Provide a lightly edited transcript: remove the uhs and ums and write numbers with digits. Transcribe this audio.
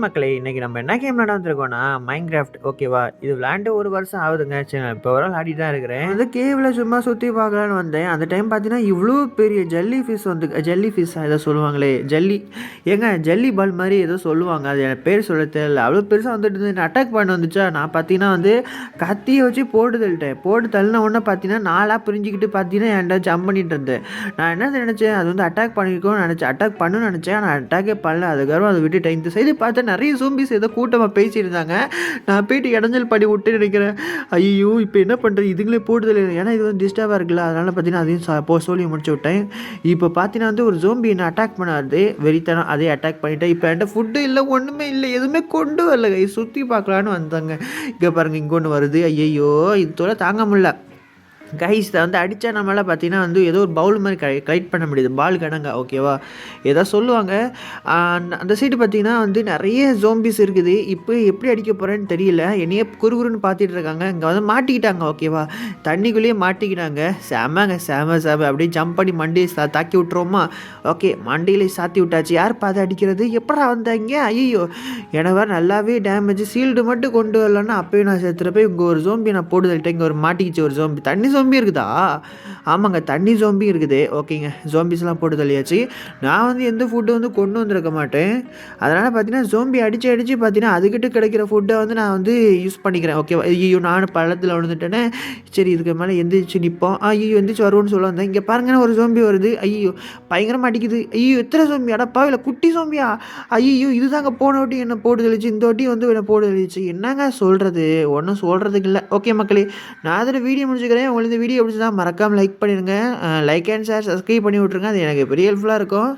மக்களே இன்னைக்கு நம்ம என்ன கேம் விளையாட வந்திருக்கோம்னா மைன்கிராஃப்ட் ஓகேவா. இது விளையாண்டு 1 வருஷம் ஆகுதுங்க. சரி நான் இப்போ ஒரு ஆடி தான் இருக்கிறேன். வந்து கேவ்ல சும்மா சுற்றி பார்க்கலான்னு வந்தேன். அந்த டைம் பார்த்தீங்கன்னா இவ்வளோ பெரிய ஜல்லி ஃபிஷ் வந்து ஜல்லி ஃபிஷ் ஏதோ சொல்லுவாங்களே ஜல்லி ஜல்லி பால் மாதிரி ஏதோ சொல்லுவாங்க. அது எனக்கு பேர் சொல்ல தெரியல. அவ்வளோ பெருசாக வந்துட்டு இருந்தது. அட்டாக் பண்ண வந்துச்சா நான் பார்த்தீங்கன்னா வந்து கத்தியை வச்சு போட்டு தள்ளிட்டேன். போட்டு தள்ளின உடனே பார்த்தீங்கன்னா நாளாக பிரிஞ்சுக்கிட்டு பார்த்தீங்கன்னா என்கிட்ட ஜம்ப் பண்ணிட்டு இருந்தேன். நான் என்ன நினச்சேன் அது வந்து அட்டாக் பண்ணியிருக்கோன்னு நினச்சேன். அட்டாக் பண்ணுன்னு நினச்சேன். ஆனால் அட்டாக்கே பண்ணல. அதுக்கப்புறம் அதை விட்டுட்டேன். இந்த சைடு பார்த்தா நிறைய ஜோம்பிஸ் ஏதோ கூட்டமாக பேசியிருந்தாங்க. நான் போயிட்டு இடைஞ்சல் பண்ணி விட்டு நினைக்கிறேன். ஐயோ இப்போ என்ன பண்ணுறது இதுங்களே போட்டுதல். ஏன்னா இது வந்து டிஸ்டர்பாக இருக்குல்ல. அதனால் பார்த்தீங்கன்னா அதையும் சொல்லி முடிச்சு விட்டேன். இப்போ பார்த்தீங்கன்னா வந்து ஒரு ஜோம்பி என்ன அட்டாக் பண்ணாது வெறித்தனம். அதே அட்டாக் பண்ணிட்டேன். இப்போ என்கிட்ட ஃபுட்டு இல்லை ஒன்றுமே இல்லை எதுவுமே கொண்டு வரல. சுற்றி பார்க்கலான்னு வந்தாங்க. இங்கே பாருங்கள் இங்கே ஒன்று வருது. ஐயோ இது தோட தாங்க முடியல கைஸ். வந்து அடித்தா நம்மளால் பார்த்தீங்கன்னா வந்து ஏதோ ஒரு பவுல் மாதிரி கலெக்ட் பண்ண முடியுது. பால் கணங்க ஓகேவா ஏதோ சொல்லுவாங்க. அந்த சைடு பார்த்தீங்கன்னா வந்து நிறைய ஜோம்பிஸ் இருக்குது. இப்போ எப்படி அடிக்க போகிறேன்னு தெரியல. என்னையே குறுகுறுன்னு பார்த்துட்டு இருக்காங்க. இங்கே வந்து மாட்டிக்கிட்டாங்க ஓகேவா. தண்ணிக்குள்ளேயே மாட்டிக்கிட்டாங்க. செமங்க செம அப்படியே ஜம்ப் பண்ணி மண்டியை தாக்கி விட்டுருவோமா. ஓகே மண்டியிலே சாத்தி விட்டாச்சு. யார் பார்த்து அடிக்கிறது எப்படா வந்தாங்க. ஐயோ எனக்கு நல்லாவே டேமேஜ். சீல்டு மட்டும் கொண்டு வரலன்னா அப்போயும் நான் சேர்த்துறப்ப இங்கே ஒரு ஜோம்பி நான் போட்டு தள்ளிட்டேன். இங்கே ஒரு மாட்டிக்கிச்சு ஒரு ஜோம்பி. தண்ணி ஜோம்பி இருக்குதா. ஆமாங்க தண்ணி ஜோம்பி இருக்குது. ஓகேங்க ஜோம்பிஸ்லாம் போட்டு தள்ளியாச்சு. நான் வந்து எந்த ஃபுட்டு வந்து கொண்டு வந்திருக்க மாட்டேன். அதனால் பார்த்தீங்கன்னா ஜோம்பி அடித்து பார்த்தீங்கன்னா அதுக்கிட்ட கிடைக்கிற ஃபுட்டை வந்து நான் வந்து யூஸ் பண்ணிக்கிறேன் ஓகேவா. ஐயோ நானும் பள்ளத்தில் விழுந்துட்டேனே. சரி இதுக்கு மேலே எந்திரிச்சு நிற்போம். ஐயோ எந்திரிச்சு வருவோன்னு சொல்ல வந்தேன். இங்கே பாருங்கன்னா ஒரு ஜோம்பி வருது. ஐயோ பயங்கரமாக அடிக்குது. ஐயோ எத்தனை ஜோம்பி அடப்பா இல்லை குட்டி ஜோம்பியா. ஐயோ இதுதாங்க போன வாட்டி என்ன போட்டு தெளிச்சு இந்த வாட்டி வந்து என்ன போட்டு தெளிச்சு. என்னங்க சொல்கிறது ஒன்றும் சொல்கிறதுக்கு இல்லை. ஓகே மக்களே நான் அதில் வீடியோ முடிச்சுக்கிறேன். உங்களுக்கு இந்த வீடியோ பிடிச்சதா மறக்காமல் லைக் பண்ணிடுங்க. லைக் அண்ட் ஷேர் சப்ஸ்கிரைப் பண்ணி விட்ருங்க. அது எனக்கு பெரிய ஹெல்ப்ஃபுல்லாக இருக்கும்.